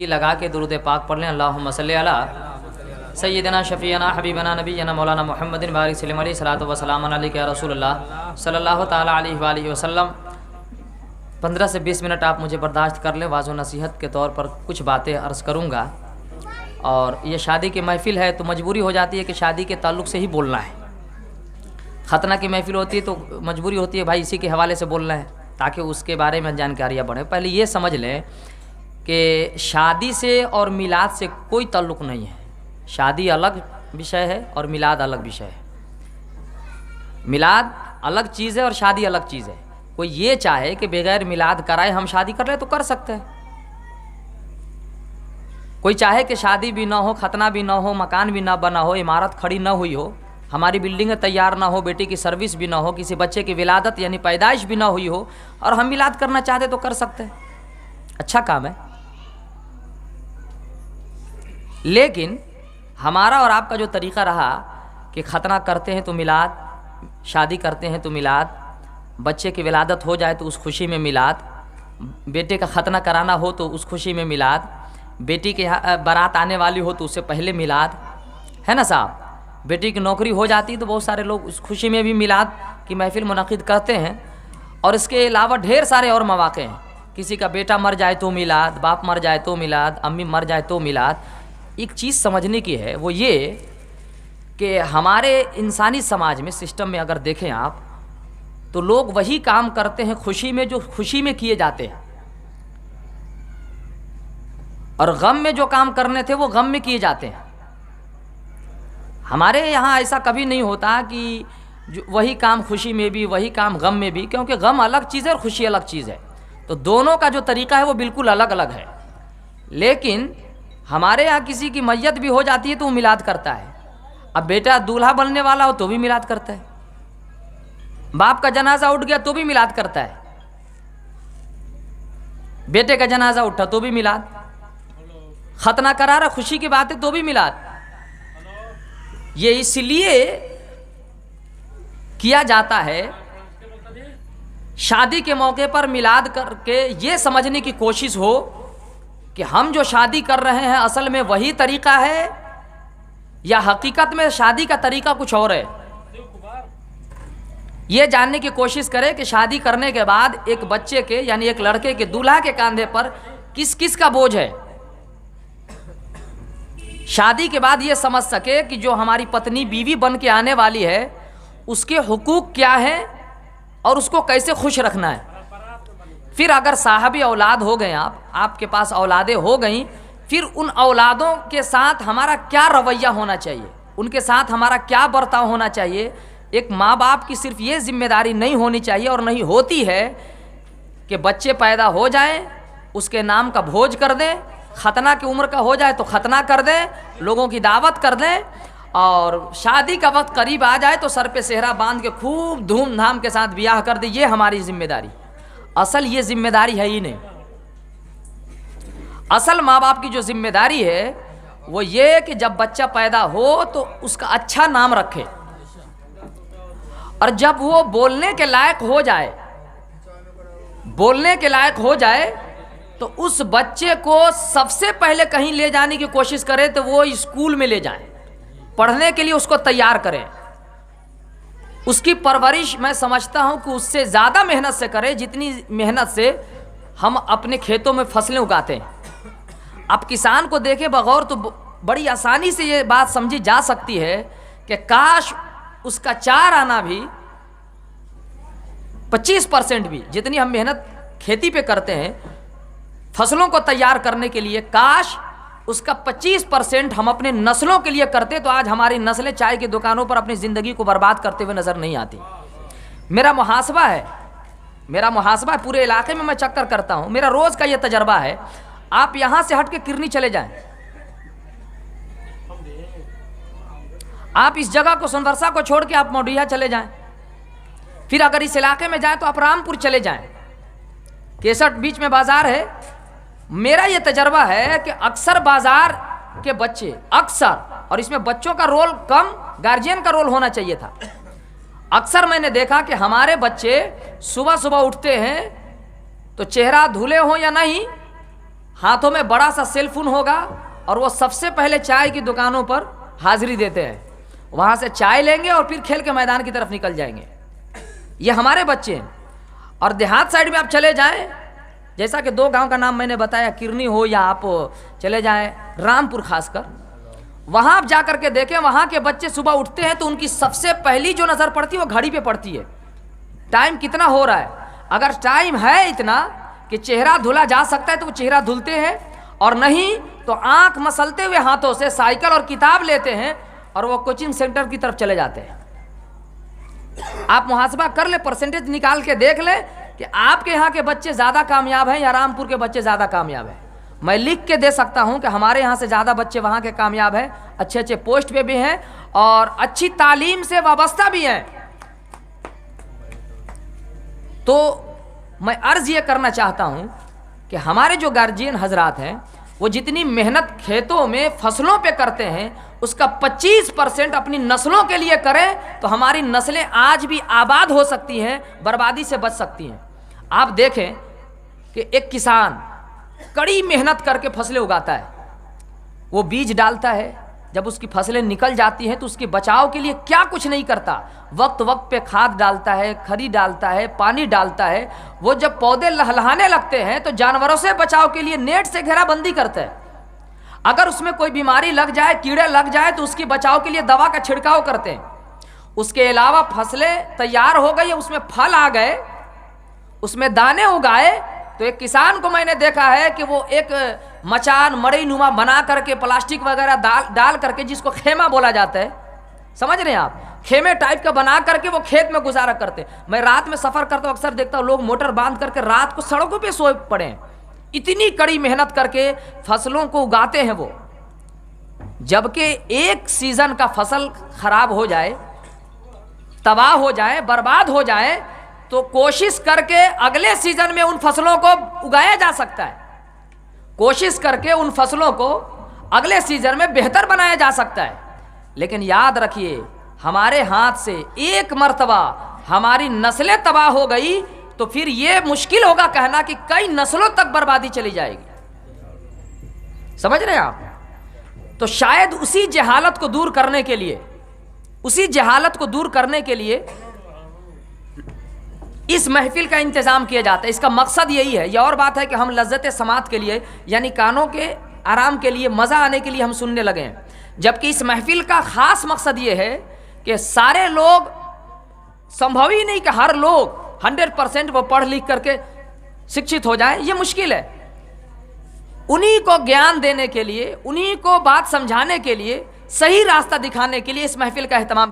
لگا کے درود پاک پڑھ لیں۔ اللہم صلی علی سیدنا شفیعنا حبیبنا نبینا مولانا محمد بارک وسلم علیہ الصلوۃ والسلام علیک یا رسول اللہ صلی اللہ تعالی علیہ وآلہ وسلم۔ 15 سے 20 منٹ آپ مجھے برداشت کر لیں، واعظ و نصیحت کے طور پر کچھ باتیں عرض کروں گا۔ اور یہ شادی کی محفل ہے تو مجبوری ہو جاتی ہے کہ شادی کے تعلق سے ہی بولنا ہے۔ ختنہ کی محفل ہوتی ہے تو مجبوری ہوتی ہے بھائی اسی کے حوالے سے بولنا ہے تاکہ اس کے بارے میں جانکاریاں بڑھیں۔ پہلے یہ سمجھ لیں کہ شادی سے اور میلاد سے کوئی تعلق نہیں ہے۔ شادی الگ وشے ہے اور میلاد الگ وشے ہے۔ میلاد الگ چیز ہے اور شادی الگ چیز ہے۔ کوئی یہ چاہے کہ بغیر میلاد کرائے ہم شادی کر لیں تو کر سکتے ہیں۔ کوئی چاہے کہ شادی بھی نہ ہو، ختنہ بھی نہ ہو، مکان بھی نہ بنا ہو، عمارت کھڑی نہ ہوئی ہو، ہماری بلڈنگیں تیار نہ ہو، بیٹی کی سروس بھی نہ ہو، کسی بچے کی ولادت یعنی پیدائش بھی نہ ہوئی ہو اور ہم میلاد کرنا چاہتے تو کر سکتے ہیں۔ اچھا کام ہے۔ لیکن ہمارا اور آپ کا جو طریقہ رہا کہ ختنہ کرتے ہیں تو میلاد، شادی کرتے ہیں تو میلاد، بچے کی ولادت ہو جائے تو اس خوشی میں میلاد، بیٹے کا ختنہ کرانا ہو تو اس خوشی میں میلاد، بیٹی کے بارات آنے والی ہو تو اس سے پہلے میلاد، ہے نا صاحب؟ بیٹی کی نوکری ہو جاتی تو بہت سارے لوگ اس خوشی میں بھی میلاد کی محفل منعقد کرتے ہیں۔ اور اس کے علاوہ ڈھیر سارے اور مواقع ہیں۔ کسی کا بیٹا مر جائے تو میلاد، باپ مر جائے تو میلاد، امی مر جائے تو میلاد۔ ایک چیز سمجھنے کی ہے وہ یہ کہ ہمارے انسانی سماج میں سسٹم میں اگر دیکھیں آپ تو لوگ وہی کام کرتے ہیں خوشی میں جو خوشی میں کیے جاتے ہیں، اور غم میں جو کام کرنے تھے وہ غم میں کیے جاتے ہیں۔ ہمارے یہاں ایسا کبھی نہیں ہوتا کہ وہی کام خوشی میں بھی وہی کام غم میں بھی، کیونکہ غم الگ چیز ہے اور خوشی الگ چیز ہے، تو دونوں کا جو طریقہ ہے وہ بالکل الگ الگ ہے۔ لیکن ہمارے یہاں کسی کی میت بھی ہو جاتی ہے تو وہ میلاد کرتا ہے۔ اب بیٹا دولہا بننے والا ہو تو بھی میلاد کرتا ہے، باپ کا جنازہ اٹھ گیا تو بھی میلاد کرتا ہے، بیٹے کا جنازہ اٹھا تو بھی میلاد، ختنہ کرا رہا خوشی کی بات ہے تو بھی میلاد۔ یہ اس لیے کیا جاتا ہے شادی کے موقع پر میلاد کر کے یہ سمجھنے کی کوشش ہو کہ ہم جو شادی کر رہے ہیں اصل میں وہی طریقہ ہے یا حقیقت میں شادی کا طریقہ کچھ اور ہے۔ یہ جاننے کی کوشش کرے کہ شادی کرنے کے بعد ایک بچے کے یعنی ایک لڑکے کے دولہا کے کاندھے پر کس کس کا بوجھ ہے۔ شادی کے بعد یہ سمجھ سکے کہ جو ہماری پتنی بیوی بن کے آنے والی ہے اس کے حقوق کیا ہیں اور اس کو کیسے خوش رکھنا ہے۔ پھر اگر صاحب اولاد ہو گئے آپ کے پاس اولادیں ہو گئیں، پھر ان اولادوں کے ساتھ ہمارا کیا رویہ ہونا چاہیے، ان کے ساتھ ہمارا کیا برتاؤ ہونا چاہیے۔ ایک ماں باپ کی صرف یہ ذمہ داری نہیں ہونی چاہیے اور نہیں ہوتی ہے کہ بچے پیدا ہو جائیں اس کے نام کا بھوج کر دیں، ختنہ کی عمر کا ہو جائے تو ختنہ کر دیں، لوگوں کی دعوت کر دیں، اور شادی کا وقت قریب آ جائے تو سر پہ صحرا باندھ کے خوب دھوم دھام کے ساتھ بیاہ کر دیں۔ یہ ہماری ذمہ داری، اصل یہ ذمہ داری ہے ہی نہیں۔ اصل ماں باپ کی جو ذمہ داری ہے وہ یہ کہ جب بچہ پیدا ہو تو اس کا اچھا نام رکھے، اور جب وہ بولنے کے لائق ہو جائے تو اس بچے کو سب سے پہلے کہیں لے جانے کی کوشش کرے تو وہ اسکول میں لے جائیں، پڑھنے کے لیے اس کو تیار کریں، اس کی پرورش میں سمجھتا ہوں کہ اس سے زیادہ محنت سے کرے جتنی محنت سے ہم اپنے کھیتوں میں فصلیں اگاتے ہیں۔ اب کسان کو دیکھے بغور تو بڑی آسانی سے یہ بات سمجھی جا سکتی ہے کہ کاش اس کا 4 آنا بھی 25% بھی جتنی ہم محنت کھیتی پہ کرتے ہیں فصلوں کو تیار کرنے کے لیے، کاش اس کا 25% ہم اپنے نسلوں کے لیے کرتے تو آج ہماری نسلیں چائے کی دکانوں پر اپنی زندگی کو برباد کرتے ہوئے نظر نہیں آتی۔ میرا محاسبہ ہے پورے علاقے میں چکر کرتا ہوں، میرا روز کا یہ تجربہ ہے۔ آپ یہاں سے ہٹ کے کرنی چلے جائیں، آپ اس جگہ کو سنورسا کو چھوڑ کے آپ موڈیہا چلے جائیں، پھر اگر اس علاقے میں جائیں تو آپ رامپور چلے جائیں، کیسٹ بیچ میں بازار ہے۔ میرا یہ تجربہ ہے کہ اکثر بازار کے بچے اور اس میں بچوں کا رول کم، گارجین کا رول ہونا چاہیے تھا۔ اکثر میں نے دیکھا کہ ہمارے بچے صبح اٹھتے ہیں تو چہرہ دھلے ہوں یا نہیں، ہاتھوں میں بڑا سا سیل فون ہوگا اور وہ سب سے پہلے چائے کی دکانوں پر حاضری دیتے ہیں، وہاں سے چائے لیں گے اور پھر کھیل کے میدان کی طرف نکل جائیں گے. یہ ہمارے بچے ہیں. اور دیہات سائڈ میں آپ چلے جائیں، جیسا کہ 2 گاؤں کا نام میں نے بتایا، کرنی ہو یا آپ چلے جائیں رامپور، خاص کر وہاں آپ جا کر کے دیکھیں، وہاں کے بچے صبح اٹھتے ہیں تو ان کی سب سے پہلی جو نظر پڑتی ہے وہ گھڑی پہ پڑتی ہے، ٹائم کتنا ہو رہا ہے. اگر ٹائم ہے اتنا کہ چہرہ دھلا جا سکتا ہے تو وہ چہرہ دھلتے ہیں، اور نہیں تو آنکھ مسلتے ہوئے ہاتھوں سے سائیکل اور کتاب لیتے ہیں اور وہ کوچنگ سینٹر کی طرف چلے جاتے ہیں. آپ محاسبہ کر لیں، پرسنٹیج نکال کے دیکھ لیں کہ آپ کے یہاں کے بچے زیادہ کامیاب ہیں یا رامپور کے بچے زیادہ کامیاب ہیں. میں لکھ کے دے سکتا ہوں کہ ہمارے یہاں سے زیادہ بچے وہاں کے کامیاب ہیں، اچھے اچھے پوسٹ پہ بھی ہیں اور اچھی تعلیم سے وابستہ بھی ہیں. تو میں عرض یہ کرنا چاہتا ہوں کہ ہمارے جو گارجین حضرات ہیں وہ جتنی محنت کھیتوں میں فصلوں پہ کرتے ہیں اس کا 25% اپنی نسلوں کے لیے کریں تو ہماری نسلیں آج بھی آباد ہو سکتی ہیں، بربادی سے بچ سکتی ہیں. آپ دیکھیں کہ ایک کسان کڑی محنت کر کے فصلیں اگاتا ہے، وہ بیج ڈالتا ہے، جب اس کی فصلیں نکل جاتی ہیں تو اس کے بچاؤ کے لیے کیا کچھ نہیں کرتا، وقت وقت پہ کھاد ڈالتا ہے، کھری ڈالتا ہے، پانی ڈالتا ہے. وہ جب پودے لہلہانے لگتے ہیں تو جانوروں سے بچاؤ کے لیے نیٹ سے گھیرا بندی کرتا ہے. اگر اس میں کوئی بیماری لگ جائے، کیڑے لگ جائے تو اس کی بچاؤ کے لیے دوا کا چھڑکاؤ کرتے ہیں. اس کے علاوہ فصلیں تیار ہو گئی، اس میں پھل آ گئے، اس میں دانے اگائے، تو ایک کسان کو میں نے دیکھا ہے کہ وہ ایک مچان مڑئی نما بنا کر کے پلاسٹک وغیرہ ڈال کر کے، جس کو خیمہ بولا جاتا ہے، سمجھ رہے ہیں آپ، خیمے ٹائپ کا بنا کر کے وہ کھیت میں گزارا کرتے. میں رات میں سفر کرتا ہوں، اکثر دیکھتا ہوں لوگ موٹر باندھ کر کے رات کو سڑکوں پہ سوئے پڑے ہیں. اتنی کڑی محنت کر کے فصلوں کو اگاتے ہیں وہ، جبکہ ایک سیزن کا فصل خراب ہو جائے، تباہ ہو جائے، برباد ہو جائے تو کوشش کر کے اگلے سیزن میں ان فصلوں کو اگایا جا سکتا ہے، کوشش کر کے ان فصلوں کو اگلے سیزن میں بہتر بنایا جا سکتا ہے. لیکن یاد رکھیے، ہمارے ہاتھ سے ایک مرتبہ ہماری نسلیں تباہ ہو گئی تو پھر یہ مشکل ہوگا کہنا کہ کئی نسلوں تک بربادی چلی جائے گی. سمجھ رہے ہیں آپ؟ تو شاید اسی جہالت کو دور کرنے کے لیے اس محفل کا انتظام کیا جاتا ہے. اس کا مقصد یہی ہے. یہ اور بات ہے کہ ہم لذت سماعت کے لیے، یعنی کانوں کے آرام کے لیے، مزہ آنے کے لیے ہم سننے لگے ہیں، جبکہ اس محفل کا خاص مقصد یہ ہے کہ سارے لوگ، سمبھو ہی نہیں کہ ہر لوگ 100% وہ پڑھ لکھ کر کے شکشت ہو جائیں، یہ مشکل ہے. انہی کو گیان دینے کے لیے، انہی کو بات سمجھانے کے لیے، صحیح راستہ دکھانے کے لیے اس محفل کا اہتمام